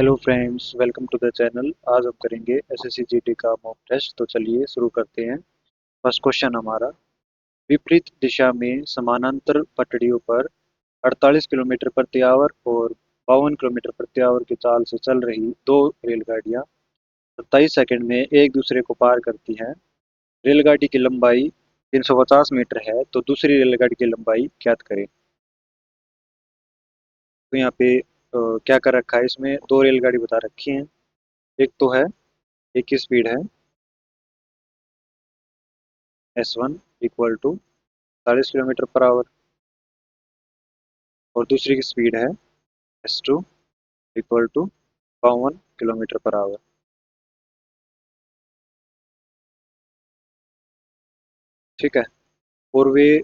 Hello friends, welcome to the channel. आज हम करेंगे एसएससी जीडी का मॉक टेस्ट। तो चलिए शुरू करते हैं। फर्स्ट क्वेश्चन हमारा, विपरीत दिशा में समानांतर पटरियों पर 48 किलोमीटर प्रति आवर और 52 किलोमीटर प्रति आवर की चाल से चल रही दो रेलगाड़ियां 27 सेकंड में एक दूसरे को पार करती हैं। रेलगाड़ी की लंबाई 350 मीटर है, तो दूसरी रेलगाड़ी की लंबाई ज्ञात करें। तो यहाँ पे क्या कर रखा है, इसमें दो रेलगाड़ी बता रखी हैं। एक तो है, एक की स्पीड है S1 equal to 40 kilometre per hour, और दूसरी की स्पीड है S2 equal to 52 kilometre per hour. ठीक है। और वे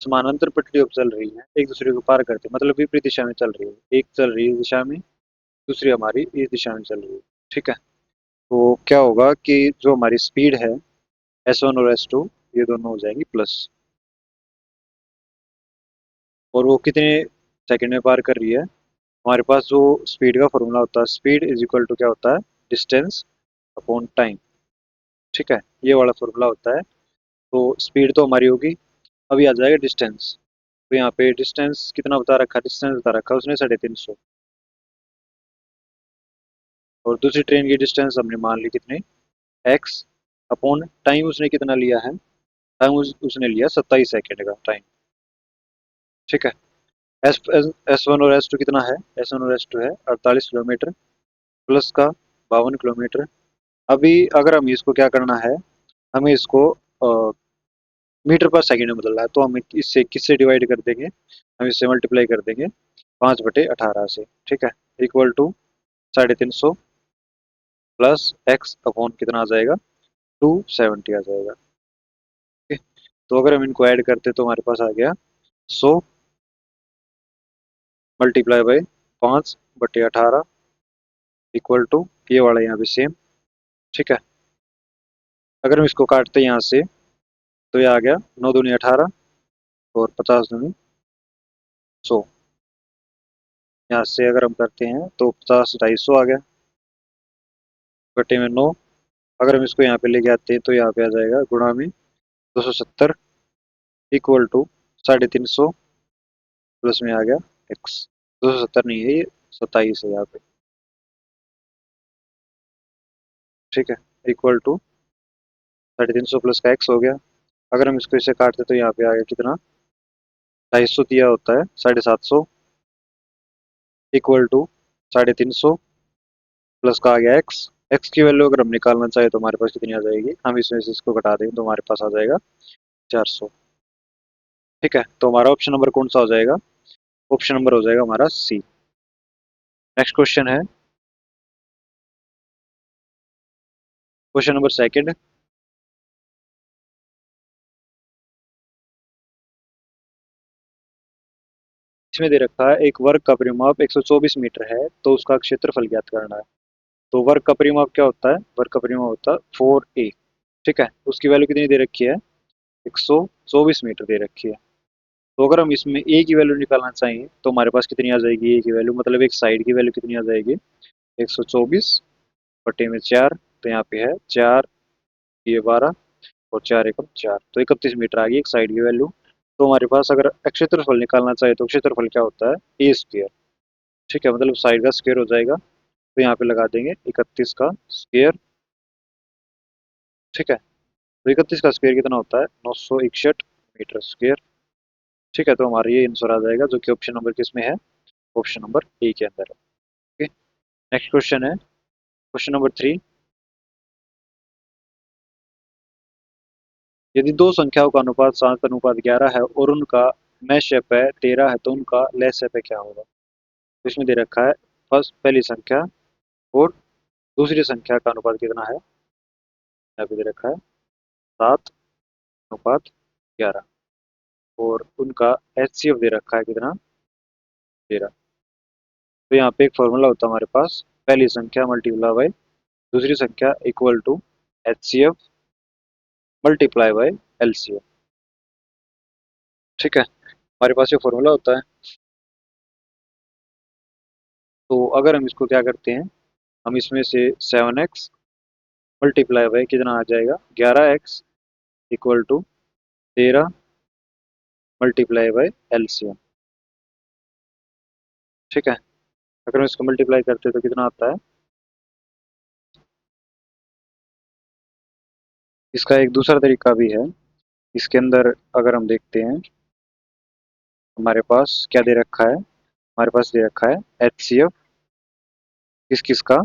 समानांतर पटरियों पर चल रही हैं, एक दूसरे को पार करते, मतलब विपरीत दिशा में चल रही है। एक चल रही है इस दिशा में, दूसरी हमारी इस दिशा में चल रही है। ठीक है। तो क्या होगा कि जो हमारी स्पीड है S1 और S2, ये दोनों हो जाएंगी प्लस। और वो कितने सेकंड में पार कर रही है, हमारे पास जो स्पीड का फॉर्मूला होता है, स्पीड इज इक्वल टू क्या होता है, डिस्टेंस अपॉन टाइम। ठीक है, ये वाला फॉर्मूला होता है। तो स्पीड तो हमारी होगी, अभी आ जाएगा डिस्टेंस। तो यहाँ पे डिस्टेंस कितना बता रखा है, डिस्टेंस बता रखा है उसने 350। और दूसरी ट्रेन की डिस्टेंस हमने मान ली कितने, एक्स, अपॉन टाइम उसने कितना लिया है, टाइम उसने लिया 27 सेकेंड का टाइम। ठीक है। एस एस वन और S2 कितना है, S1 और S2 है 48 किलोमीटर, प्लस का 52 किलोमीटर। अभी अगर हमें इसको क्या करना है, हमें इसको मीटर पर सेकंड में बदलना है, तो हम इससे किससे डिवाइड कर देंगे, हम इससे मल्टीप्लाई कर देंगे 5/18 से। ठीक है। Equal to 350 plus X upon कितना आ जाएगा, 270 आ जाएगा। ठीक है। तो अगर हम इनको ऐड करते तो हमारे पास आ गया 100 मल्टीप्लाई बाई 5/18 इक्वल टू, ये वाला यहाँ पे सेम। ठीक है। अगर हम इसको काटते हैं यहाँ से, तो ये आ गया 9 दूनी 18 और 50 दूनी 100। यहाँ से अगर हम करते हैं तो 50 250 आ गया, बटे में 9। अगर हम इसको यहाँ पे लेके आते हैं तो यहाँ पे आ जाएगा गुणा में 270 इक्वल टू 350 प्लस में आ गया एक्स। 270 नहीं है ये, 27 है यहाँ पे। ठीक है। इक्वल टू 350 प्लस का एक्स हो गया। अगर हम इसको इसे काटते तो यहाँ पे आ गया कितना, 250 दिया होता है 750 इक्वल टू 350 प्लस का आ गया एक्स। एक्स की वैल्यू अगर हम निकालना चाहे तो हमारे पास कितनी आ जाएगी, हम इसमें से इसको घटा देंगे तो हमारे पास आ जाएगा 400। ठीक है। तो हमारा ऑप्शन नंबर कौन सा हो जाएगा, ऑप्शन नंबर हो जाएगा हमारा सी। नेक्स्ट क्वेश्चन है, क्वेश्चन नंबर सेकंड। इसमें दे रखा है एक वर्ग का परिमाप 124 मीटर है, तो उसका क्षेत्रफल ज्ञात करना है। तो वर्ग का परिमाप क्या होता है, वर्ग का परिमाप होता है 4a। ठीक है। उसकी वैल्यू कितनी दे रखी है, 124 मीटर दे रखी है। तो अगर हम इसमें ए की वैल्यू निकालना चाहें तो हमारे पास कितनी आ जाएगी, ए की वैल्यू मतलब एक साइड की वैल्यू कितनी आ जाएगी, 124/4। तो यहाँ पे है 4, ये 12 और 4 × 4, तो 31 मीटर आ गई एक साइड की वैल्यू। तो हमारे पास अगर क्षेत्रफल निकालना चाहे तो क्षेत्रफल क्या होता है, ए स्क्वेयर। ठीक है, मतलब साइड का स्क्वेयर हो जाएगा। तो यहाँ पे लगा देंगे 31 का स्क्वेयर। ठीक है। तो 31 का स्क्वेयर कितना होता है, 961 मीटर स्क्वेयर। ठीक है। तो हमारा ये आंसर आ जाएगा, जो कि ऑप्शन नंबर किसमें है, ऑप्शन नंबर ए के अंदर है। ओके। नेक्स्ट क्वेश्चन है, क्वेश्चन नंबर 3। यदि दो संख्याओं का अनुपात 7:11 है और उनका मैशेप है 13 है, तो उनका लेसेप क्या होगा। तो इसमें दे रखा है फर्स्ट पहली संख्या और दूसरी संख्या का अनुपात कितना है, यहाँ पे दे रखा है 7:11, और उनका HCF दे रखा है कितना, 13। तो यहाँ पे एक फॉर्मूला होता है हमारे पास, पहली संख्या मल्टीप्लाई बाय दूसरी संख्या equal to HCF multiply by LCM। ठीक है। हमारे पास ये फॉर्मूला होता है। तो अगर हम इसको क्या करते हैं, हम इसमें से 7x मल्टीप्लाई बाई कितना आ जाएगा 11x equal to 13 multiply by LCM. ठीक है, अगर हम इसको मल्टीप्लाई करते हैं तो कितना आता है। इसका एक दूसरा तरीका भी है, इसके अंदर अगर हम देखते हैं हमारे पास क्या दे रखा है, हमारे पास दे रखा है HCF किस किस का,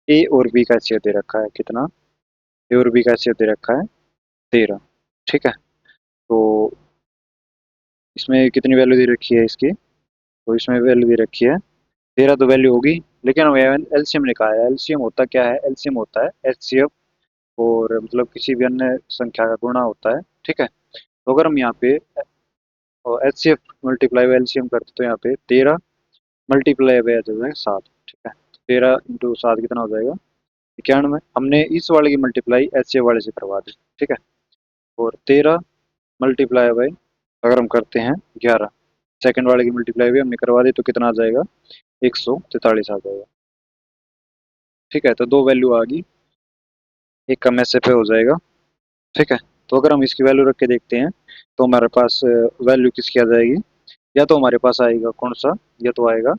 ए और बी का HCF दे रखा है कितना, ए और बी का HCF दे रखा है 13। ठीक है, तो इसमें कितनी वैल्यू दे रखी है इसकी, तो इसमें वैल्यू दे रखी है 13 तो वैल्यू होगी, लेकिन हमें एलसीएम लिखा है। एलसीएम होता क्या है, एलसीएम होता है HCF और मतलब किसी भी अन्य संख्या का गुणा होता है। ठीक है, तो अगर हम यहाँ पे HCF मल्टीप्लाई बाई एलसीएम करते तो यहाँ पे 13 मल्टीप्लाई बाई आ जाएगा 7। ठीक है, 13 × 7 कितना हो जाएगा 91। हमने इस वाले की मल्टीप्लाई HCF वाले से करवा दी। ठीक है, और 13 मल्टीप्लाई बाई अगर हम करते हैं 11, सेकंड वाले की मल्टीप्लाई भी हमने करवा दी तो कितना आ जाएगा 143 आ जाएगा। ठीक है, तो दो वैल्यू आ गई, एक कम ऐसे पे हो जाएगा। ठीक है, तो अगर हम इसकी वैल्यू रख के देखते हैं तो हमारे पास वैल्यू किसकी आ जाएगी, या तो हमारे पास आएगा कौन सा, या तो आएगा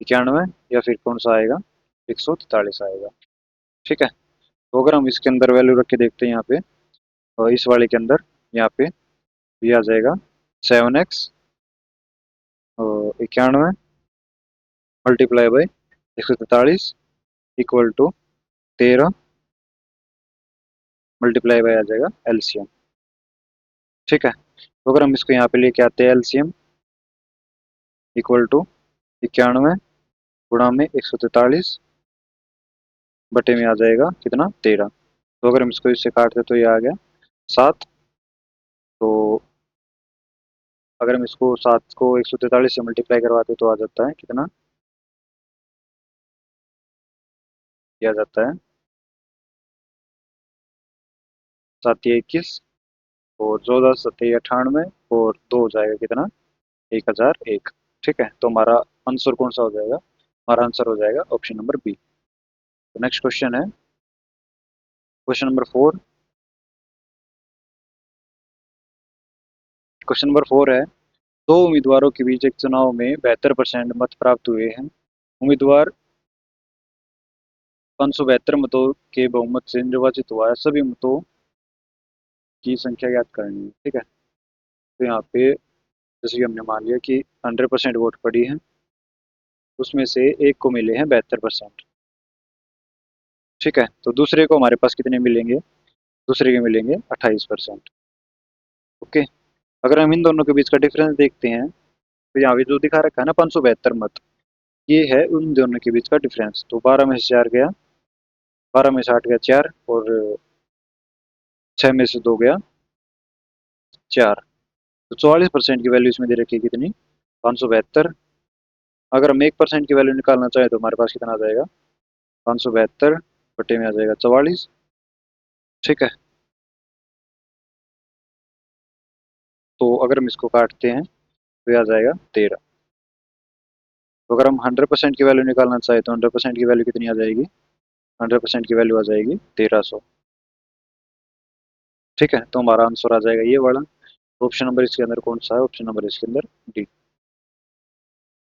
91 या फिर कौन सा आएगा 143 आएगा। ठीक है, तो अगर हम इसके अंदर वैल्यू रख के देखते हैं यहाँ पे, और इस वाले के अंदर यहाँ पे ये आ जाएगा 7x और 91 multiply by 143 equal to 13 multiply by आ जाएगा एलसीएम। ठीक है, तो अगर हम इसको यहाँ पे लेके आते हैं एलसीएम इक्वल टू 91 गुणा में 143 बटे में आ जाएगा कितना 13। तो अगर हम इसको इससे काटते तो ये आ गया 7। तो अगर हम इसको 7 को 143 से मल्टीप्लाई करवाते तो आ जाता है कितना, ये आ जाता है 7×21 और 14×7=98 और 2 हो जाएगा कितना 1001। ठीक है, तो हमारा आंसर कौन सा हो जाएगा, हमारा आंसर हो जाएगा ऑप्शन नंबर बी। तो नेक्स्ट क्वेश्चन है क्वेश्चन नंबर 4। क्वेश्चन नंबर 4 है, दो उम्मीदवारों के बीच एक चुनाव में 72% मत प्राप्त हुए हैं। उम्मीदवार 572 मतों के बहुमत से निर्वाचित हुआ है, सभी मतों की संख्या ज्ञात करनी है। ठीक है, तो यहाँ पे जैसे कि हमने मान लिया कि 100% वोट पड़ी है, उसमें से एक को मिले हैं 72%। ठीक है, तो दूसरे को हमारे पास कितने मिलेंगे, दूसरे के मिलेंगे 28%। ओके, अगर हम इन दोनों के बीच का डिफरेंस देखते हैं तो यहाँ पे जो दिखा रखा है ना 572 मत, ये है उन दोनों के बीच का डिफरेंस। तो 12 में से 4 गया, 12 में से 8 गया 4 और 6 में से 2 गया 4, तो 44% की वैल्यू इसमें दे रखी है कितनी 572। अगर हम 1% की वैल्यू निकालना चाहें तो हमारे पास कितना आ जाएगा 572 बटे में आ जाएगा 44। ठीक है, तो अगर हम इसको काटते हैं तो ये आ जाएगा 13। तो अगर हम 100% की वैल्यू निकालना चाहें तो 100% की वैल्यू कितनी आ जाएगी, 100% की वैल्यू आ जाएगी 1300। ठीक है, तो हमारा आंसर आ जाएगा ये वाला। ऑप्शन नंबर इसके अंदर कौन सा है, ऑप्शन नंबर इसके अंदर डी।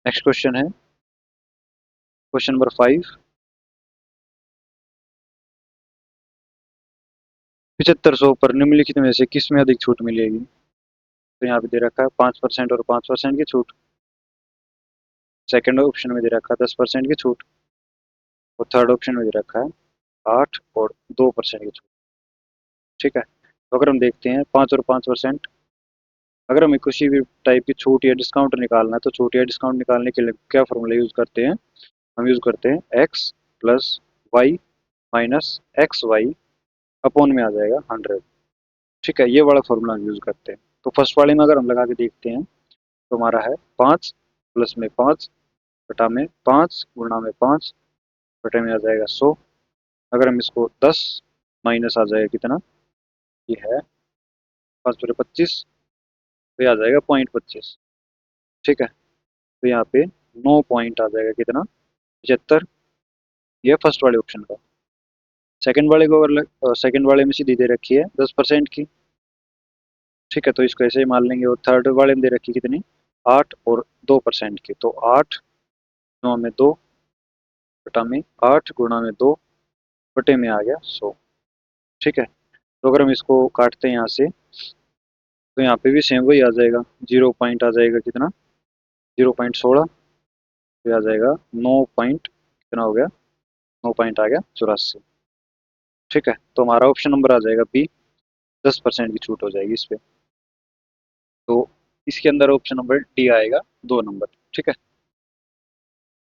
नेक्स्ट क्वेश्चन है क्वेश्चन नंबर 5। 7500 पर निम्नलिखित में से किस में अधिक छूट मिलेगी। तो यहाँ पे दे रखा है 5% और 5% की छूट, सेकंड ऑप्शन में दे रखा है 10% की छूट, और थर्ड ऑप्शन में दे रखा है 8 और 2% की छूट। ठीक है, तो अगर हम देखते हैं 5 और 5%, अगर हमें किसी भी टाइप की छूट या डिस्काउंट निकालना है तो छूट या डिस्काउंट निकालने के लिए क्या फॉर्मूला यूज़ करते हैं, हम यूज़ करते हैं X plus Y minus X Y upon में आ जाएगा 100। ठीक है, ये वाला फॉर्मूला हम यूज़ करते हैं। तो फर्स्ट वाले में अगर हम लगा के देखते हैं तो हमारा है 5 प्लस में 5 बटा में 5 गुणा में 5 बटे में आ जाएगा 100। अगर हम इसको 10 माइनस आ जाएगा कितना, ये है 5×25, तो ये आ जाएगा 0.25। ठीक है, तो यहाँ पे 9 पॉइंट आ जाएगा कितना 75, ये फर्स्ट वाले ऑप्शन का। सेकंड वाले को अगर सेकंड वाले में सीधी दे रखी है 10% की, ठीक है, तो इसको ऐसे ही मान लेंगे। और थर्ड वाले में दे रखी कितनी, 8 और 2% की, तो 8 9 में 2 बटा में 8 गुणा में 2 बटे में आ गया 100। ठीक है, तो अगर हम इसको काटते हैं यहाँ से, तो यहाँ पे भी सेम वही आ जाएगा, 0 पॉइंट आ जाएगा कितना, 0.16, तो आ जाएगा 9 पॉइंट कितना हो गया, 9 पॉइंट आ गया 84। ठीक है, तो हमारा ऑप्शन नंबर आ जाएगा बी, 10% की छूट हो जाएगी इस पे। तो इसके अंदर ऑप्शन नंबर डी आएगा, 2 नंबर। ठीक है,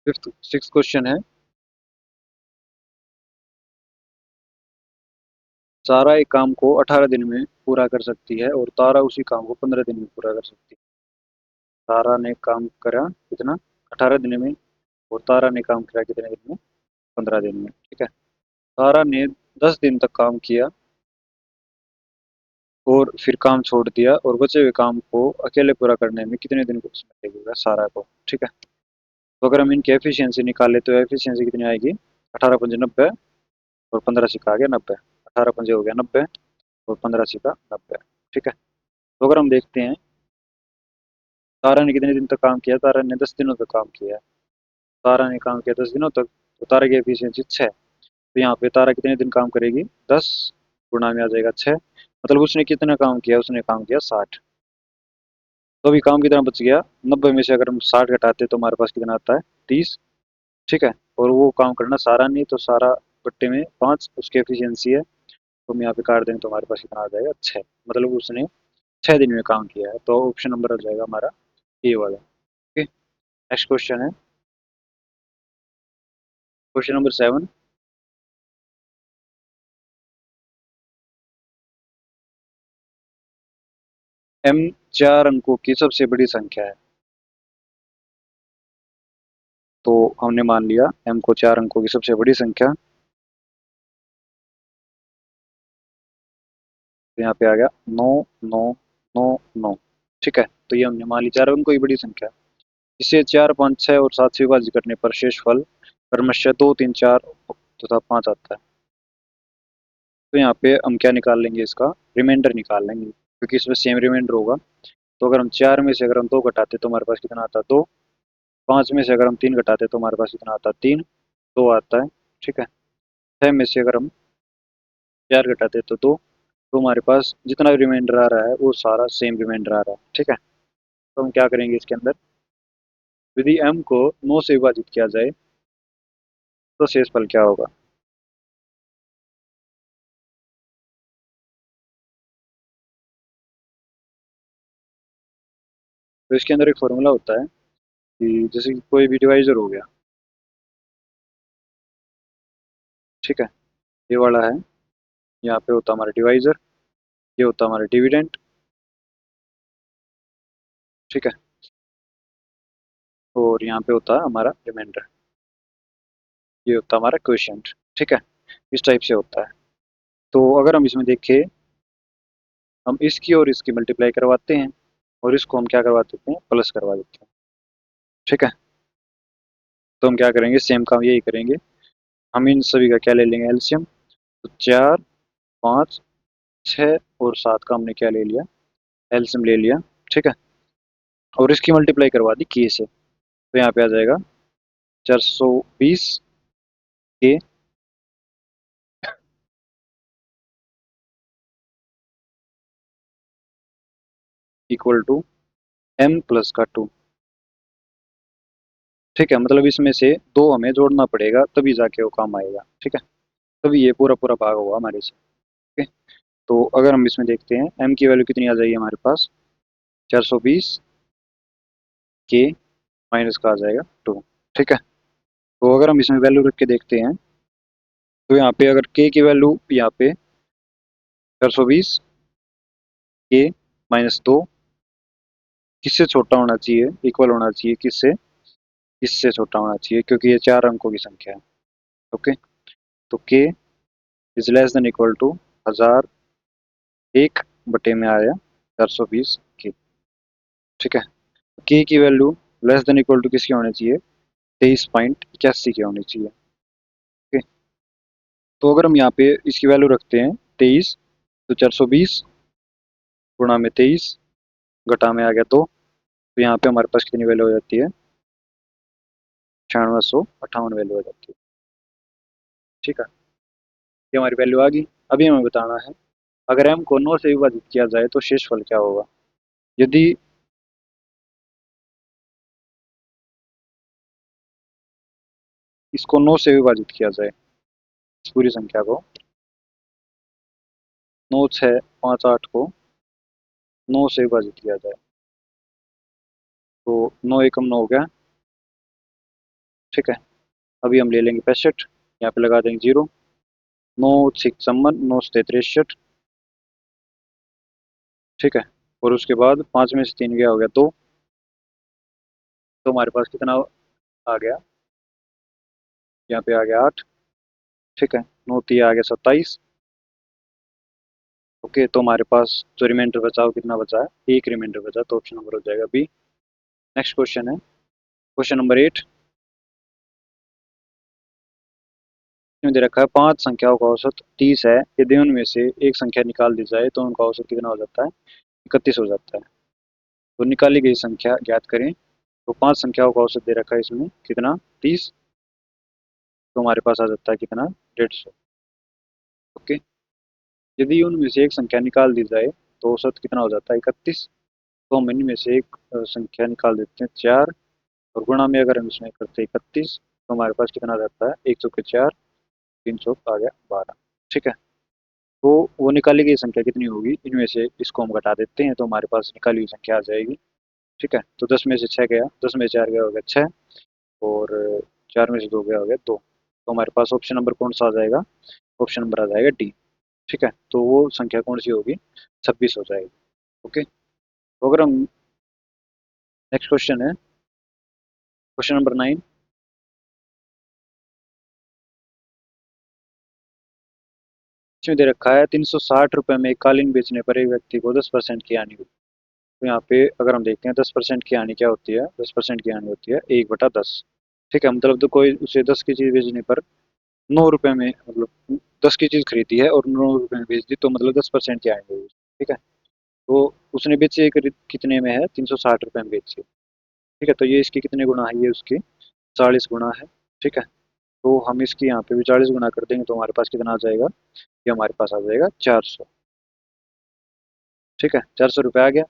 फिफ्थ सिक्स क्वेश्चन है, सारा एक काम को 18 दिन में पूरा कर सकती है और तारा उसी काम को 15 दिन में पूरा कर सकती है। तारा ने काम करा कितना, 18 दिन में, और तारा ने काम करा कितने दिन में, 15 दिन में। ठीक है, तारा ने 10 दिन तक काम किया और फिर काम छोड़ दिया, और बचे हुए काम को अकेले पूरा करने में कितने दिन को समय लगेगा सारा को। ठीक है, तो अगर हम इनकी एफिशिएंसी निकाले तो एफिशिएंसी कितनी आएगी, 18×5 = 90, और 15 आ गया 90, 18×5 हो गया 90, और 15 90। ठीक है, तो अगर हम देखते हैं तारा ने कितने दिन तक काम किया, तारा ने 10 दिनों तक काम किया है। तारा ने काम किया 10 दिनों तक, तो तारा की एफिशिएंसी 6। तो यहाँ पे तारा कितने दिन काम करेगी, 10 गुणा में आ जाएगा 6, मतलब उसने कितना काम किया, उसने काम किया 60। तो अभी काम कितना बच गया, 90 में से अगर हम 60 घटाते तो हमारे पास कितना आता है, 30। ठीक है, और वो काम करना सारा नहीं, तो सारा बट्टे में 5 उसकी एफिशिएंसी है, तो हम यहाँ पे काट देंगे तो हमारे पास कितना आ जाएगा, 6, मतलब उसने 6 दिन में काम किया है। तो ऑप्शन नंबर आ जाएगा हमारा ए वाला। ओके, नेक्स्ट क्वेश्चन है, क्वेश्चन नंबर 7। एम 4 अंकों की सबसे बड़ी संख्या है। तो हमने मान लिया एम को 4 अंकों की सबसे बड़ी संख्या, तो यहाँ पे आ गया 9 9 9 9। ठीक है, तो ये हमने मान ली 4 अंकों की बड़ी संख्या। इसे 4 5 6 और 7 से विभाजित करने पर शेष फल क्रमशः 2 3 4 तथा 5 आता है। तो यहाँ पे हम क्या निकाल लेंगे, इसका रिमाइंडर निकाल लेंगे, क्योंकि इसमें सेम रिमाइंडर होगा। तो अगर हम 4 में से अगर हम 2 घटाते तो हमारे पास कितना आता है, 2। 5 में से अगर हम 3 घटाते तो हमारे पास कितना आता है, 3, 2 आता है। ठीक है, 6 में से अगर हम 4 घटाते तो 2, तो हमारे पास जितना भी रिमाइंडर आ रहा है वो सारा सेम रिमाइंडर आ रहा है। ठीक है, तो हम क्या करेंगे इसके अंदर, यदि m को 9 से विभाजित किया जाए तो शेष फल क्या होगा। तो इसके अंदर एक फॉर्मूला होता है कि जैसे कि कोई भी डिवाइजर हो गया, ठीक है, ये वाला है, यहाँ पे होता है हमारा डिवाइजर, ये होता है हमारा डिविडेंड। ठीक है, और यहाँ पे होता है हमारा रिमाइंडर, ये होता है हमारा क्वोशिएंट। ठीक है, इस टाइप से होता है। तो अगर हम इसमें देखें, हम इसकी और इसकी मल्टीप्लाई करवाते हैं, और इसको हम क्या करवा देते हैं, प्लस करवा देते हैं। ठीक है, तो हम क्या करेंगे, सेम काम यही करेंगे, हम इन सभी का क्या ले लेंगे, एलसीएम। तो 4 5 6 और 7 का हमने क्या ले लिया, एलसीएम ले लिया। ठीक है, और इसकी मल्टीप्लाई करवा दी के से, तो यहाँ पे आ जाएगा 420 के इक्वल टू एम प्लस का 2। ठीक है, मतलब इसमें से दो हमें जोड़ना पड़ेगा तभी जाके वो काम आएगा। ठीक है, तभी ये पूरा पूरा भाग होगा हमारे से। ठीक है, तो अगर हम इसमें देखते हैं एम की वैल्यू कितनी आ जाएगी हमारे पास, 420 के माइनस का आ जाएगा 2। ठीक है, तो अगर हम इसमें वैल्यू रख के देखते हैं, तो यहाँ पे अगर के की वैल्यू यहाँ पे 420 के -2 किससे छोटा होना चाहिए, इक्वल होना चाहिए किससे, इससे छोटा होना चाहिए, क्योंकि ये 4 अंकों की संख्या है। ओके, तो K is less than equal to 1001 बटे में आया 420 के। ठीक है, के की value less than equal to किसकी होनी चाहिए, 23.81 की होनी चाहिए। ओके, तो अगर हम यहाँ पे इसकी वैल्यू रखते हैं 23, तो 420 गुणा में 23 घटा में आ गया 2, तो यहाँ पे हमारे पास कितनी वैल्यू हो जाती है, 9658 वैल्यू हो जाती है। ठीक है, ये हमारी वैल्यू आ गई। अभी हमें बताना है अगर m को 9 से विभाजित किया जाए तो शेषफल क्या होगा। यदि इसको 9 से विभाजित किया जाए, इस पूरी संख्या को 9 6 5 8 को 9 से विभाजित किया जाए, तो 9 एकम 9 हो गया। ठीक है, अभी हम ले लेंगे 65, यहाँ पे लगा देंगे 0, 9 6 56, 9 से 63। ठीक है, और उसके बाद 5 में से 3 गया हो गया 2, तो हमारे पास कितना आ गया, यहाँ पे आ गया 8। ठीक है, 9 3 आ गया 27। ओके, तो हमारे पास जो रिमाइंडर बचा वो कितना बचा है, एक रिमाइंडर बचा, तो ऑप्शन नंबर हो जाएगा बी। नेक्स्ट क्वेश्चन है क्वेश्चन नंबर 8 में दे रखा है 5 संख्याओं का औसत 30 है, यदि उनमें से एक संख्या निकाल दी जाए तो उनका औसत कितना हो जाता है, 31 हो जाता है। तो निकाली गई संख्या ज्ञात करें। तो 5 संख्याओं का औसत दे रखा है इसमें कितना, 30, तो हमारे पास आ जाता है कितना, 150। ओके, यदि उनमें से एक संख्या निकाल दी जाए तो औसत कितना हो जाता है, 31। तो हम इनमें से एक संख्या निकाल देते हैं 4, और गुणा में अगर हम इसमें करते हैं 31, तो हमारे पास कितना रहता है, 1 चौके 4, 3 चौक आ गया 12। ठीक है, तो वो निकाली गई संख्या कितनी होगी, इनमें से इसको हम घटा देते हैं तो हमारे पास निकाली हुई संख्या आ जाएगी। ठीक है, तो 10 में से 6 गया, 10 में से 4 गया हो गया 6, और 4 में से 2 गया हो गया 2, तो हमारे पास ऑप्शन नंबर कौन सा आ जाएगा, ऑप्शन नंबर आ जाएगा डी। ठीक है, तो वो संख्या कौन सी होगी, 26 हो जाएगी। ओके, तो अगर हम नेक्स्ट क्वेश्चन है क्वेश्चन नंबर 9, इसमें दे रखा है 360 रुपये में एक कालीन बेचने पर एक व्यक्ति को 10% की हानि हुई। तो यहाँ पे अगर हम देखते हैं 10% की हानि क्या होती है, 10% की हानि होती है 1/10। ठीक है, मतलब तो कोई उसे 10 की चीज़ बेचने पर 9 रुपये में, मतलब 10 की चीज़ खरीदी है और 9 रुपये में बेच दी, तो मतलब 10% की हानि हुई। ठीक है, तो उसने बेची कितने में है, 360 रुपये में बेची। ठीक है, तो ये इसकी कितने गुना है, ये उसकी 40 गुना है। ठीक है, तो हम इसकी यहाँ पे भी 40 गुना कर देंगे तो हमारे पास कितना आ जाएगा, ये हमारे पास आ जाएगा 400। ठीक है, 400 रुपये आ गया।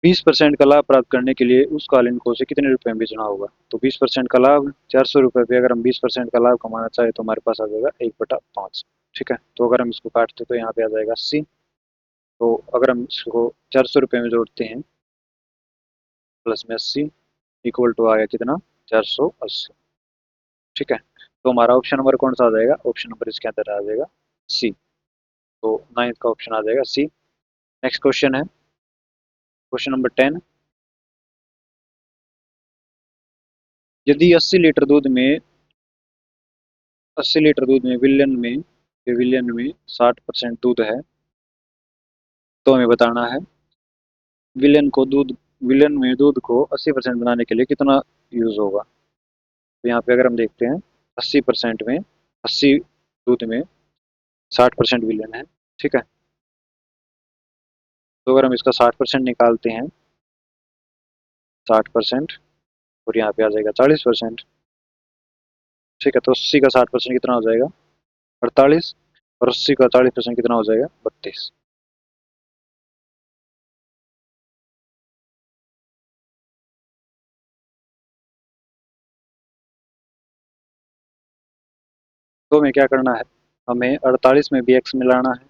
20% का लाभ प्राप्त करने के लिए उस कालीन को उसे कितने रुपए में बेचना होगा। तो 20% का लाभ, 400 रुपये पे अगर हम 20% का लाभ कमाना चाहे तो हमारे पास आ जाएगा 1/5। ठीक है, तो अगर हम इसको काटते तो यहाँ पे आ जाएगा 80। तो अगर हम इसको 400 रुपये में जोड़ते हैं प्लस में 80, इक्वल टू आ गया कितना, 480। ठीक है, तो हमारा ऑप्शन नंबर कौन सा आ जाएगा, ऑप्शन नंबर इसके अंदर आ जाएगा सी। तो 9th का ऑप्शन आ जाएगा सी। नेक्स्ट क्वेश्चन है क्वेश्चन नंबर 10, यदि 80 लीटर दूध में विलियन में 60% दूध है, तो हमें बताना है विलियन को दूध विलियन में दूध को 80% बनाने के लिए कितना यूज होगा। तो यहाँ पे अगर हम देखते हैं 80% में 80 दूध में 60% विलियन है। ठीक है, तो अगर हम इसका 60% निकालते हैं, 60%, और यहाँ पे आ जाएगा 40%। ठीक है, तो 80 का 60% कितना हो जाएगा, 48, और 80 का 40% कितना हो जाएगा, 32। तो हमें क्या करना है, हमें 48 में भी एक्स मिलाना है,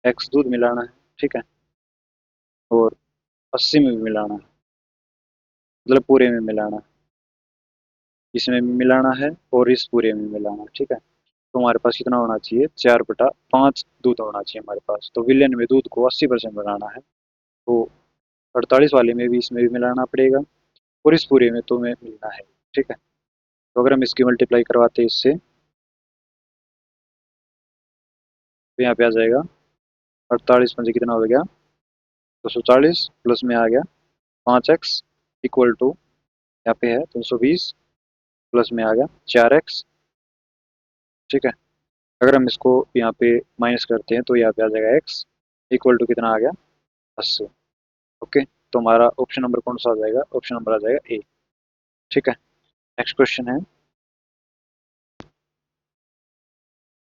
एक्स दूध मिलाना है। ठीक है, और 80 में भी मिलाना है, मतलब पूरे में मिलाना है, इसमें भी मिलाना है और इस पूरे में मिलाना है। ठीक है, तो हमारे पास कितना होना चाहिए, 4/5 दूध होना चाहिए हमारे पास। तो विलियन में दूध को 80% बनाना है, तो 48 वाले में भी इसमें भी मिलाना पड़ेगा, और इस पूरे में तो हमें मिलना है। ठीक है, तो अगर हम इसकी मल्टीप्लाई करवाते हैं इससे, तो यहाँ पे आ जाएगा 48 में से कितना हो गया, 240, प्लस में आ गया 5x, इक्वल टू यहाँ पे है 320, प्लस में आ गया 4x। ठीक है, अगर हम इसको यहाँ पे माइनस करते हैं तो यहाँ पे आ जाएगा x इक्वल टू कितना आ गया 80। ओके, तो हमारा ऑप्शन नंबर कौन सा आ जाएगा, ऑप्शन नंबर आ जाएगा ए। ठीक है, नेक्स्ट क्वेश्चन है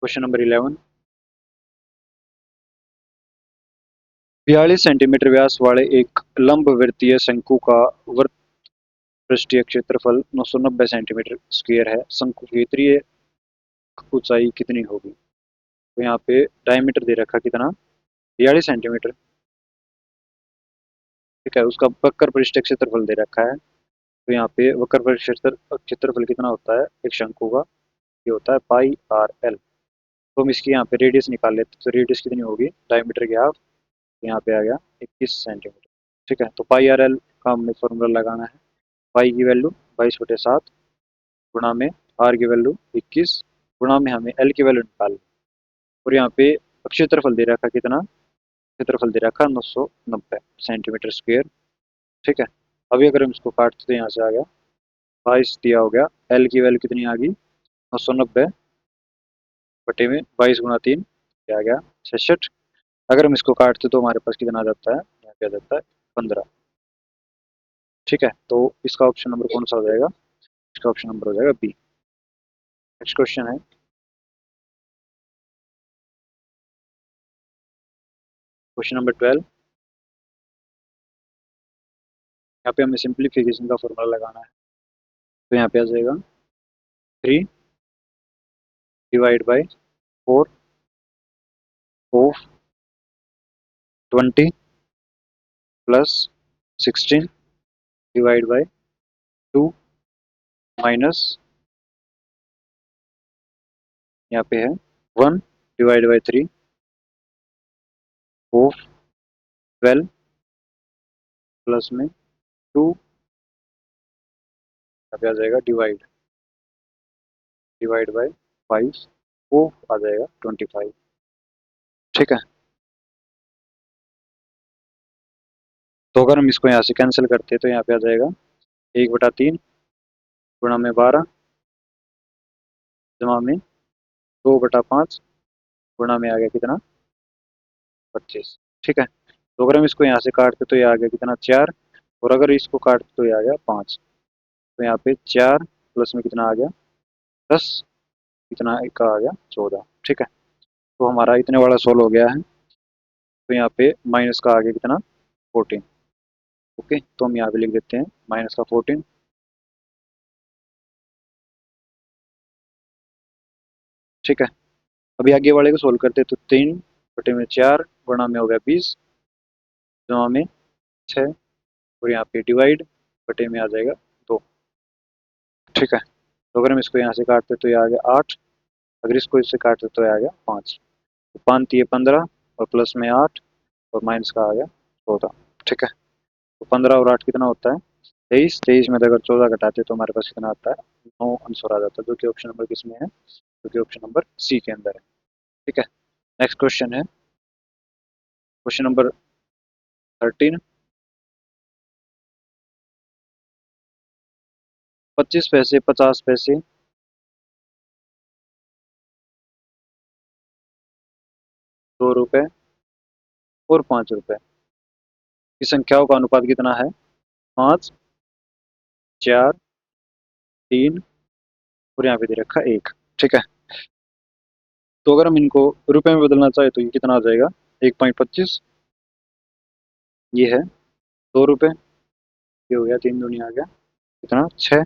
क्वेश्चन नंबर 11। 42 सेंटीमीटर व्यास वाले एक लंबवृत्तीय शंकु का वर्ग पृष्ठीय क्षेत्रफल 990 सेंटीमीटर स्क्वायर है, शंकु की केंद्रीय ऊंचाई कितनी होगी। तो यहाँ पे डायमीटर दे रखा कितना, 42 सेंटीमीटर। ठीक है, उसका वक्र पृष्ठीय क्षेत्रफल दे रखा है। तो यहाँ पे वक्र पृष्ठीय क्षेत्रफल कितना होता है एक शंकु का, ये होता है पाई आर एल। तो हम इसकी यहाँ पे रेडियस निकाल लेते हैं, तो रेडियस कितनी होगी डायमीटर की हाफ, यहाँ पे आ गया 21 सेंटीमीटर। ठीक है, तो पाई आर एल का हमें फॉर्मूला लगाना है। पाई की वैल्यू 22/7 गुणा में आर की वैल्यू 21 गुणा में हमें एल की वैल्यू निकालनी। और यहाँ पे क्षेत्रफल दे रखा कितना, क्षेत्रफल दे रखा 990 सेंटीमीटर स्क्वायर। ठीक है, अभी अगर हम इसको काटते तो यहाँ से आ गया 22 दिया हो गया, एल की वैल्यू कितनी आ गई 990 बटे में 22 × 3 आ गया 66। अगर हम इसको काटते तो हमारे पास कितना आ जाता है, यहाँ पे आ जाता है 15। ठीक है, तो इसका ऑप्शन नंबर कौन सा हो जाएगा, इसका ऑप्शन नंबर हो जाएगा बी। नेक्स्ट क्वेश्चन है क्वेश्चन नंबर 12। यहाँ पे हमें सिंप्लीफिकेशन का फॉर्मूला लगाना है। तो यहाँ पे आ जाएगा 3/4 of 20 plus 16 divide by 2 minus यहाँ पे है 1/3 ऑफ 12 प्लस में 2, यहाँ पे आ जाएगा डिवाइड डिवाइड बाई 5 ऑफ आ जाएगा 25। ठीक है, तो अगर हम इसको यहाँ से कैंसिल करते हैं तो यहाँ पे आ जाएगा 1/3 गुणा में 12 जमा में 2/5 गुणा में आ गया कितना 25। ठीक है, तो अगर हम इसको यहाँ से काटते तो ये आ गया कितना 4, और अगर इसको काटते तो ये आ गया 5। तो यहाँ पे 4 प्लस में कितना आ गया 10, कितना का आ गया 14। ठीक है, तो हमारा इतने वाला सोल्व हो गया है। तो यहाँ पे माइनस का आ गया कितना 14। ओके, तो हम यहाँ पे लिख देते हैं माइनस का 14। ठीक है, अभी आगे वाले को सोल्व करते हैं, तो 3/4 गुणा में हो गया 20 जमा में 6, और यहाँ पे डिवाइड बटे में आ जाएगा 2। ठीक है, तो अगर हम इसको यहाँ से काटते तो ये आ गया 8, अगर इसको इससे काटते तो ये आ गया 5। तो 5×3 = 15 और प्लस में 8 और माइनस का आ गया 14। ठीक है, तो 15 और 8 कितना होता है 23। 23 में से अगर 14 घटाते तो हमारे पास कितना आता है 9 आंसर आ जाता है, जो कि ऑप्शन नंबर किसमें है, जो कि ऑप्शन नंबर सी के अंदर है। ठीक है, नेक्स्ट क्वेश्चन है क्वेश्चन नंबर 13। 25 पैसे, 50 पैसे, 2 रुपए और 5 रुपए की संख्याओं का अनुपात कितना है 5, 4, 3 और यहाँ पे दे रखा 1। ठीक है, तो अगर हम इनको रुपए में बदलना चाहे तो ये कितना आ जाएगा 1.25, ये है 2 रुपए, ये हो गया 3 दूनी आ गया कितना 6,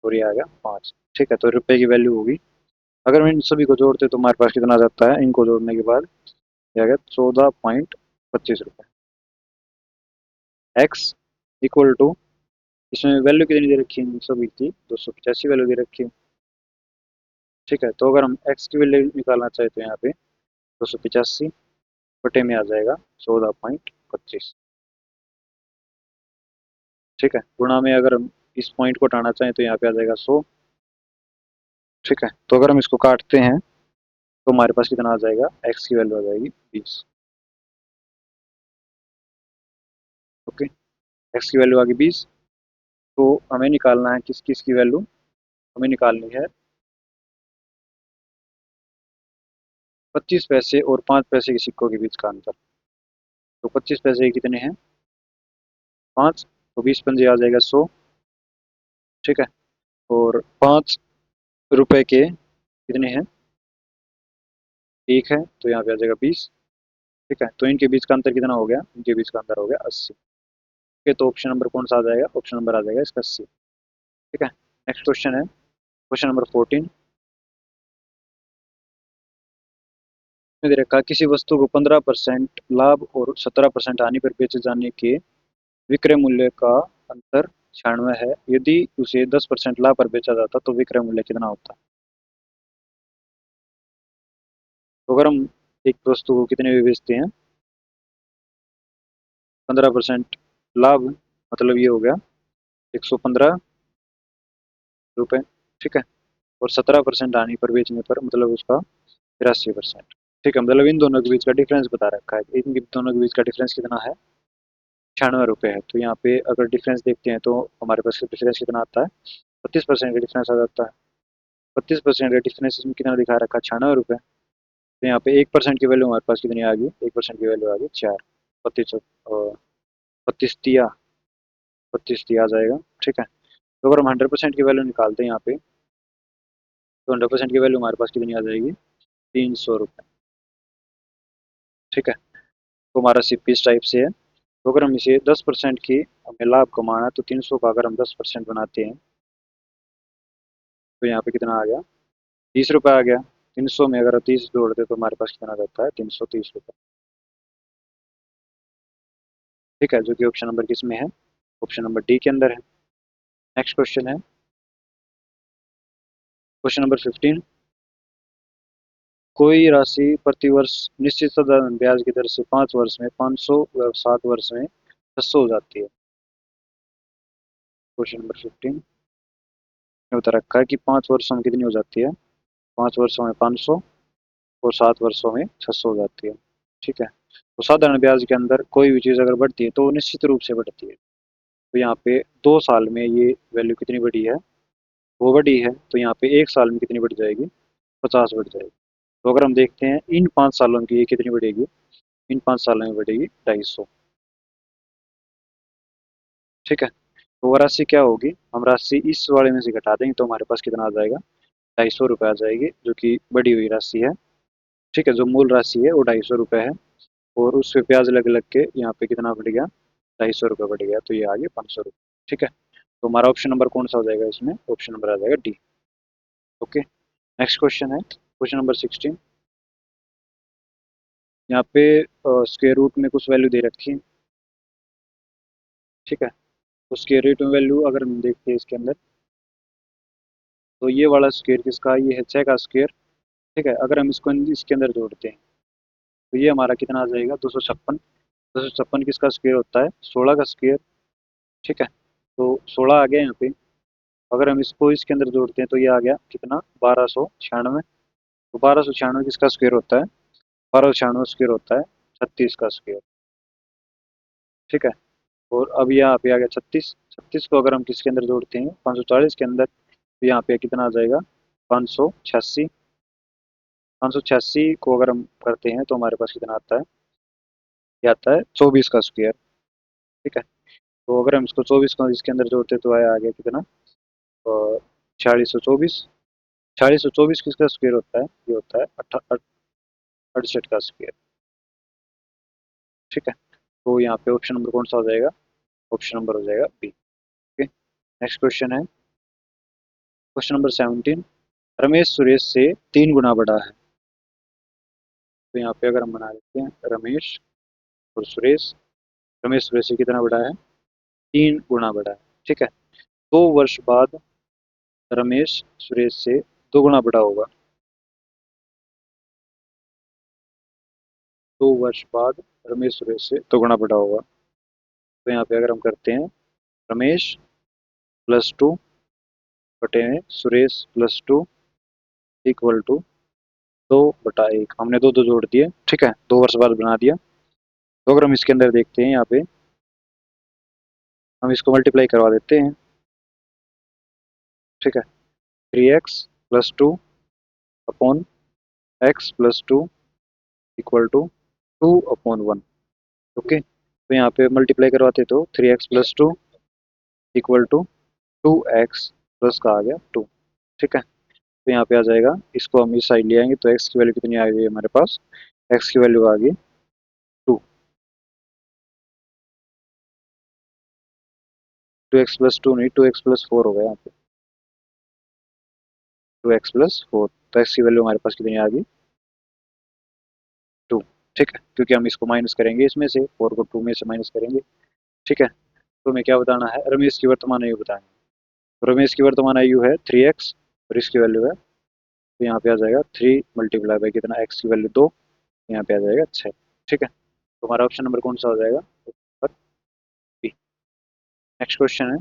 और ये आ गया 5। ठीक है, तो रुपए की वैल्यू होगी, अगर हम इन सभी को जोड़ते तो हमारे पास कितना आ जाता है, इनको जोड़ने के बाद ये आ गया 14.25 रुपये। एक्स इक्वल टू, इसमें वैल्यू कितनी दे रखी है इन सभी की 285 वैल्यू दे रखी है। ठीक है, तो अगर हम एक्स की वैल्यू निकालना चाहे तो यहाँ पे 285 बटे में आ जाएगा 14.25। ठीक है, गुणा में अगर हम इस पॉइंट को हटाना चाहें तो यहाँ पे आ जाएगा 100। ठीक है, तो अगर हम इसको काटते हैं तो हमारे पास कितना आ जाएगा, एक्स की वैल्यू आ जाएगी 20। ओके, एक्स की वैल्यू आ गई 20, तो हमें निकालना है किस किस की वैल्यू, हमें निकालनी है 25 पैसे और 5 पैसे के सिक्कों के बीच का अंतर। तो 25 पैसे कितने हैं? 5। तो 20 पंजे आ जाएगा 100। ठीक है। और 5 रुपए के कितने हैं? 1 है, तो यहाँ पे आ जाएगा 20। ठीक है, तो इनके बीच का अंतर कितना हो गया? इनके बीच का अंतर हो गया 80। ठीक है, तो ऑप्शन नंबर कौन सा आ जाएगा? ऑप्शन नंबर आ जाएगा इसका 80। ठीक है। नेक्स्ट क्वेश्चन है क्वेश्चन नंबर 14 में दे रखा है, किसी वस्तु को 15% लाभ और 17% हानि पर बेचे जाने के विक्रय मूल्य का अंतर 96 है। यदि उसे 10% लाभ पर बेचा जाता तो विक्रय मूल्य कितना होता? तो अगर हम एक वस्तु को कितने में बेचते हैं? 15% लाभ, मतलब ये हो गया 115 रुपये। ठीक है। और 17% हानि पर बेचने पर मतलब उसका 83%। ठीक है, मतलब इन दोनों के बीच का डिफरेंस बता रखा है। इन दोनों के बीच का डिफरेंस कितना है? 96 रुपये है। तो यहाँ पे अगर डिफरेंस देखते हैं तो हमारे पास डिफरेंस कितना आता है? 32% का डिफरेंस आ जाता है। 32% का डिफरेंस इसमें कितना दिखा रखा है? 96 रुपये। तो यहाँ पे 1% की वैल्यू हमारे पास कितनी आ गई? 1% की वैल्यू आ गई 4। 32 32 आ जाएगा। ठीक है। तो अगर हम 100% की वैल्यू निकालते हैं यहाँ पे, तो 100% की वैल्यू हमारे पास कितनी आ जाएगी? 300 रुपये। ठीक है। तो हमारा सिर्फ इस टाइप से है। तो अगर हम इसे 10% की हमें लाभ कमाना है, तो 300 का अगर हम 10% बनाते हैं तो यहाँ पे कितना आ गया? 30 रुपये आ गया। 300 में अगर 30 जोड़ते तो हमारे पास कितना रहता है? 330 रुपये। ठीक है, जो कि ऑप्शन नंबर किस में है? ऑप्शन नंबर डी के अंदर है। नेक्स्ट क्वेश्चन है क्वेश्चन नंबर 15। कोई राशि प्रतिवर्ष निश्चित साधारण ब्याज की दर से 5 वर्ष में 500 व 7 वर्ष में 600 हो जाती है। क्वेश्चन नंबर 15 में बता रखा है कि 5 वर्षों में कितनी हो जाती है? 5 वर्षों में 500 और 7 वर्षों में 600 हो जाती है। ठीक है। तो साधारण ब्याज के अंदर कोई भी चीज़ अगर बढ़ती है तो वो निश्चित रूप से बढ़ती है। तो यहाँ पे 2 साल में ये वैल्यू कितनी बढ़ी है? वो बढ़ी है। तो यहाँ पे 1 साल में कितनी बढ़ जाएगी? 50 बढ़ जाएगी। तो अगर हम देखते हैं इन 5 सालों की ये कितनी बढ़ेगी? इन 5 सालों में बढ़ेगी 250। ठीक है। तो वो राशि क्या होगी? हम राशि इस वाले में से घटा देंगे तो हमारे पास कितना आ जाएगा? 250 रुपये आ जाएगी, जो कि बढ़ी हुई राशि है। ठीक है, जो मूल राशि है वो 250 रुपये है। और उस पे ब्याज लग लग के यहाँ पे कितना बढ़ गया? 250 रुपये बढ़ गया, तो ये आ गया 500 रुपये। ठीक है। तो हमारा ऑप्शन नंबर कौन सा हो जाएगा इसमें? ऑप्शन नंबर आ जाएगा डी। ओके। नेक्स्ट क्वेश्चन है क्वेश्चन नंबर 16। यहाँ पे स्क्वायर रूट में कुछ वैल्यू दे रखी है। ठीक है। तो स्क्वायर रूट में वैल्यू अगर हम देखते हैं इसके अंदर, तो ये वाला स्क्वायर किसका? ये है 6 का स्क्वायर। ठीक है। अगर हम इसको इसके अंदर जोड़ते हैं तो ये हमारा कितना आ जाएगा? 256। 256 किसका स्क्वायर होता है? 16 का स्क्वायर। ठीक है। तो 16 आ गया यहाँ पे। अगर हम इसको इसके अंदर जोड़ते हैं तो ये आ गया कितना? 1296। तो 1296 किसका स्क्वायर होता है? 1296 स्क्वायर होता है 36 का स्क्वायर। ठीक है। और अब यहाँ पे आ गया 36। 36 को अगर हम किसके अंदर जोड़ते हैं? 540 के अंदर, तो यहाँ पे कितना आ जाएगा? 586। 586 को अगर हम करते हैं तो हमारे पास कितना आता है? ये आता है 24 का स्क्वायर। ठीक है। तो अगर हम इसको 24 को इसके अंदर जोड़ते हैं तो आया आ गया कितना? 4624। 4624 किसका स्क्वायर होता है? ये होता है 68 का स्क्वायर। ठीक है। तो यहाँ पे ऑप्शन नंबर कौन सा हो जाएगा? ऑप्शन नंबर हो जाएगा बी। ओके। नेक्स्ट क्वेश्चन है क्वेश्चन नंबर 17। रमेश सुरेश से 3 गुना बड़ा है। तो यहाँ पे अगर हम बना लेते हैं रमेश और सुरेश, रमेश सुरेश से कितना बड़ा है? 3 गुना बड़ा है। ठीक है। 2 वर्ष बाद रमेश सुरेश से 2 गुना बड़ा होगा। 2 वर्ष बाद रमेश सुरेश से 2 गुना बड़ा होगा। तो यहाँ पे अगर हम करते हैं रमेश +2 बटे में सुरेश +2 इक्वल टू 2/1। हमने दो दो जोड़ दिए। ठीक है, 2 वर्ष बाद बना दिया। तो अगर हम इसके अंदर देखते हैं यहाँ पे, हम इसको मल्टीप्लाई करवा देते हैं। ठीक है। 3x+2 upon x+2 equal to 2/1। Okay, तो यहाँ पे मल्टीप्लाई करवाते तो 3x+2 equal to 2x plus का आ गया 2। ठीक है, तो यहाँ पे आ जाएगा, इसको हम इस साइड ले आएंगे तो x की वैल्यू कितनी आ गई हमारे पास, x की वैल्यू आ गई 2। 2x+2 नहीं, 2x+4 हो गया यहाँ पे, 2x+4। तो x की वैल्यू हमारे पास कितनी आ गई 2। ठीक है, क्योंकि हम इसको माइनस करेंगे, इसमें से 4 को 2 में से माइनस करेंगे। ठीक है, तो हमें क्या बताना है, रमेश की वर्तमान आयु बताएंगे। तो रमेश की वर्तमान आयु है 3x और इसकी वैल्यू है, तो यहाँ पे आ जाएगा 3 मल्टीप्लाई बाई कितना, x की वैल्यू 2, यहाँ पे आ जाएगा 6। ठीक है, तो हमारा ऑप्शन नंबर कौन सा हो जाएगा, पर बी। नेक्स्ट क्वेश्चन है,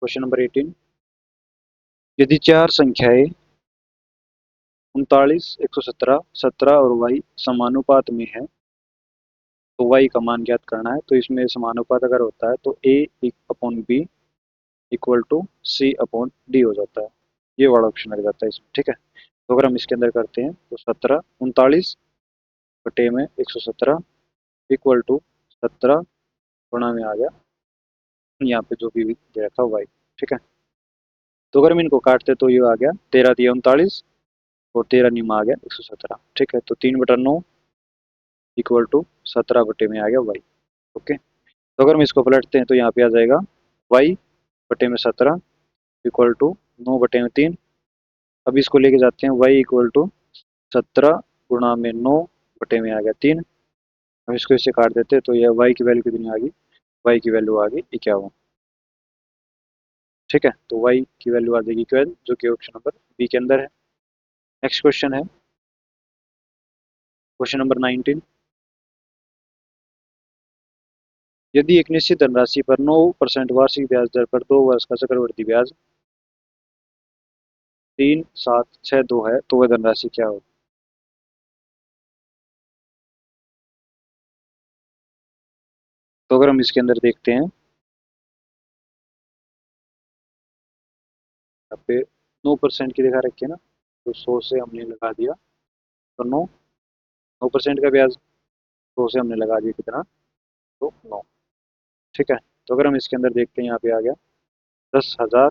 क्वेश्चन नंबर 18। यदि चार संख्याएं 39, 117, 17 और y समानुपात में है तो y का मान ज्ञात करना है। तो इसमें समानुपात अगर होता है तो a upon B equal to C upon D हो जाता है, ये वाला ऑप्शन लग जाता है इसमें। ठीक है, तो अगर हम इसके अंदर करते हैं तो 17 39 बटे में 117 इक्वल टू 17 गुणा में आ गया यहाँ पे जो भी दे रखा वाई। ठीक है, तो अगर हम इनको काटते तो ये आ गया 13 दिया 39 और 13 नीमा आ गया 117। ठीक है, तो 3/9 इक्वल टू 17 बटे में आ गया वाई। ओके, तो अगर हम इसको पलटते हैं तो यहाँ पे आ जाएगा वाई बटे में 17 इक्वल टू 9/3। अब इसको लेके जाते हैं वाई इक्वल टू 17 गुणा में 9 बटे में आ गया 3। हम इसको इससे काट देते हैं तो यह वाई की वैल्यू कितनी आ गई, वाई की वैल्यू आ गई 51। ठीक है, तो वाई की वैल्यू आ जाएगी 12, जो कि ऑप्शन नंबर बी के अंदर है। नेक्स्ट क्वेश्चन है, क्वेश्चन नंबर 19। यदि एक निश्चित धनराशि पर 9% वार्षिक ब्याज दर पर 2 वर्ष का चक्रवृद्धि ब्याज 3762 है तो वह धनराशि क्या हो। तो अगर हम इसके अंदर देखते हैं, यहाँ पे 9% की दिखा रखी है ना, तो 100 से हमने लगा दिया तो 9% का ब्याज, 100 से हमने लगा दिया कितना, तो 9। ठीक है, तो अगर हम इसके अंदर देखते हैं यहाँ पे आ गया 10,000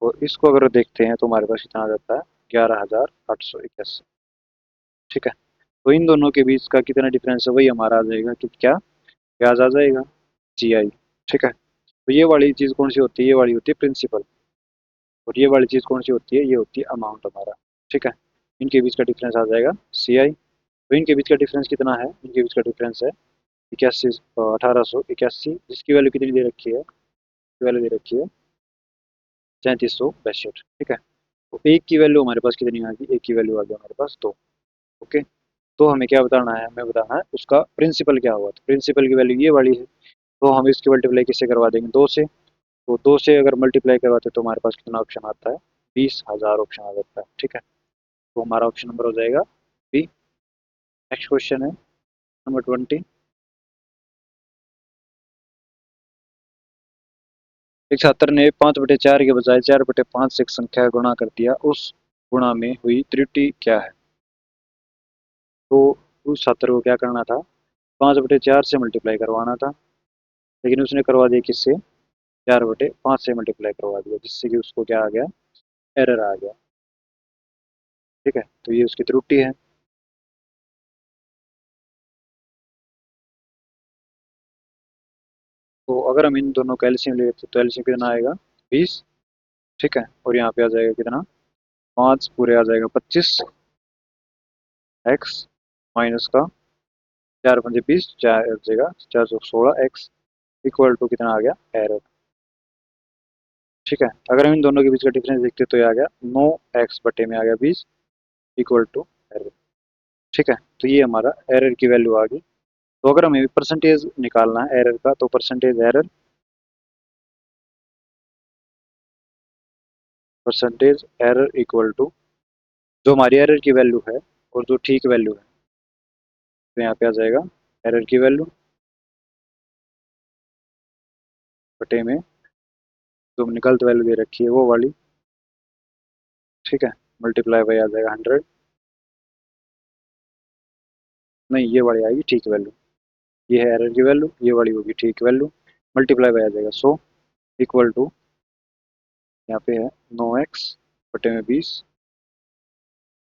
और इसको अगर देखते हैं तो हमारे पास कितना आ जाता है 11,881। ठीक है, तो इन दोनों के बीच का कितना डिफरेंस है वही हमारा आ जाएगा कि क्या ब्याज आ जाएगा, जी आई। ठीक है, तो ये वाली चीज़ कौन सी होती है, ये वाली होती है प्रिंसिपल, और ये वाली चीज़ कौन सी होती है, ये होती है अमाउंट हमारा। ठीक है, इनके बीच का डिफरेंस आ जाएगा सी आई। तो इनके बीच का डिफरेंस कितना है, इनके बीच का डिफरेंस है 81, 1881, जिसकी वैल्यू कितनी दे रखी है, वैल्यू दे रखी है 3762। ठीक है, तो एक की वैल्यू हमारे पास कितनी आ गई, एक की वैल्यू आ गई हमारे पास 2। ओके, तो हमें क्या बताना है, हमें बताना है उसका प्रिंसिपल क्या हुआ, तो प्रिंसिपल की वैल्यू ये वाली है, तो हम इसकी मल्टीप्लाई किससे करवा देंगे, 2 से। तो 2 से अगर मल्टीप्लाई करवाते तो हमारे पास कितना ऑप्शन आता है, 20,000 ऑप्शन आ जाता है। ठीक है, तो हमारा ऑप्शन नंबर हो जाएगा बी। नेक्स्ट क्वेश्चन है नंबर 20। एक छात्र ने 5/4 के बजाय 4/5 से एक संख्या का गुणा कर दिया, उस गुणा में हुई त्रुटि क्या है। तो उस छात्र को क्या करना था, 5/4 से मल्टीप्लाई करवाना था, लेकिन उसने करवा दिया किससे, 4/5 से मल्टीप्लाई करवा दिया, जिससे कि उसको क्या आ गया, एरर आ गया। ठीक है, तो ये उसकी त्रुटि है। तो अगर हम इन दोनों का एलसीएम लेते तो एलसीएम कितना आएगा 20। ठीक है, और यहाँ पे आ जाएगा कितना, 5 पूरे आ जाएगा 25 एक्स माइनस का 4×5 = 4 जगह 416 एक्स इक्वल टू कितना आ गया एरर। ठीक है, अगर हम इन दोनों के बीच का डिफरेंस देखते तो ये आ गया 9 एक्स बटे में आ गया 20 इक्वल टू एरर। ठीक है, तो ये हमारा एरर की वैल्यू आ गई। तो अगर हमें परसेंटेज निकालना है एरर का, तो परसेंटेज एरर इक्वल टू जो हमारी एरर की वैल्यू है और जो ठीक वैल्यू है, तो यहाँ पे आ जाएगा एरर की वैल्यू बटे में जो हमने गलत वैल्यू दे रखी है वो वाली, ठीक है, मल्टीप्लाई बाई आ जाएगा 100, नहीं ये वाली आएगी ठीक वैल्यू, ये है एरर की वैल्यू, ये वाली होगी ठीक वैल्यू, मल्टीप्लाई बाई आ जाएगा 100 इक्वल टू, यहाँ पे है 9x बटे में 20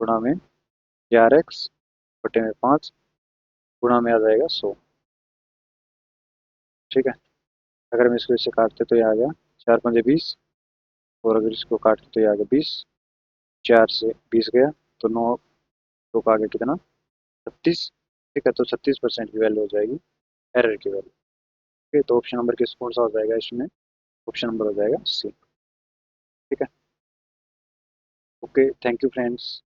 गुणा में 11x बटे में 5 गुणा में आ जाएगा 100, ठीक है। अगर हम इसको इससे काटते तो ये आ गया 4×5 = 20, और अगर इसको काटते तो ये आ गया 20, 4 से 20 गया तो 9 तो का आ गया कितना 36, ठीक है, तो 36% की वैल्यू हो जाएगी एरर की वैल्यू, ठीक है। तो ऑप्शन नंबर किस कौन सा हो जाएगा इसमें, ऑप्शन नंबर हो जाएगा सी, ठीक है। Okay, thank you friends.